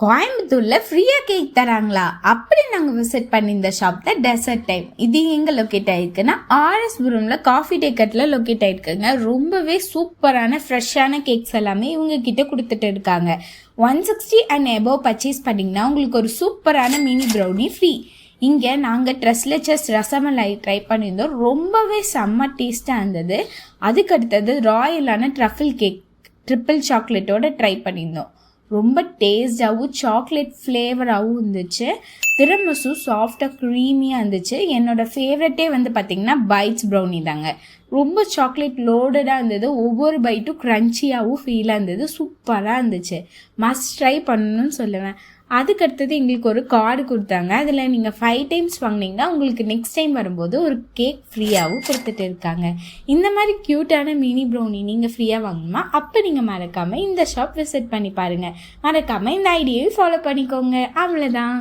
கோயம்புத்தூர்ல ஃப்ரீயா கேக் தராங்களா? அப்படி நாங்க விசிட் பண்ணி இந்த ஷாப் தான் டெசர்ட் டைம். இது எங்க லொக்கேட் ஆயிருக்குன்னா ஆர்எஸ்புரம்ல காஃபி டேக்கட்ல லொக்கேட் ஆயிருக்குங்க. ரொம்பவே சூப்பரான ஃப்ரெஷ்ஷான கேக்ஸ் எல்லாமே இவங்க கிட்ட கொடுத்துட்டு இருக்காங்க. 160 அண்ட் எபோவ் பர்ச்சேஸ் பண்ணிங்கன்னா உங்களுக்கு ஒரு சூப்பரான மினி ப்ரௌனி ஃப்ரீ. இங்கே நாங்கள் ட்ரெஸ்லெச்சஸ் ரசமலாய் ட்ரை பண்ணியிருந்தோம். ரொம்பவே செம்ம டேஸ்ட்டாக இருந்தது. அதுக்கடுத்தது ராயலான ட்ரஃபிள் கேக் ட்ரிப்பிள் சாக்லேட்டோட ட்ரை பண்ணியிருந்தோம். ரொம்ப டேஸ்டாகவும் சாக்லேட் ஃப்ளேவராகவும் இருந்துச்சு. திரமசு சாஃப்டாக க்ரீமியாக இருந்துச்சு. என்னோடய ஃபேவரட்டே பார்த்திங்கன்னா பைட்ஸ் ப்ரௌனி தாங்க. ரொம்ப சாக்லேட் லோடடாக இருந்தது. ஒவ்வொரு பைட்டும் க்ரன்ச்சியாகவும் ஃபீலாக இருந்தது. சூப்பராக இருந்துச்சு. மஸ்ட் ட்ரை பண்ணணும்னு சொல்லுவேன். அதுக்கடுத்தது எங்களுக்கு ஒரு கார்டு கொடுத்தாங்க. அதில் நீங்கள் 5 டைம்ஸ் வாங்கினீங்கன்னா உங்களுக்கு நெக்ஸ்ட் டைம் வரும்போது ஒரு கேக் ஃப்ரீயாகவும் கொடுத்துட்டு இருக்காங்க. இந்த மாதிரி க்யூட்டான மினி ப்ரௌனி நீங்கள் ஃப்ரீயாக வாங்கணுமா? அப்போ நீங்கள் மறக்காமல் இந்த ஷாப் விசிட் பண்ணி பாருங்கள். மறக்காமல் இந்த ஐடியாவை ஃபாலோ பண்ணிக்கோங்க. அவ்வளோதான்.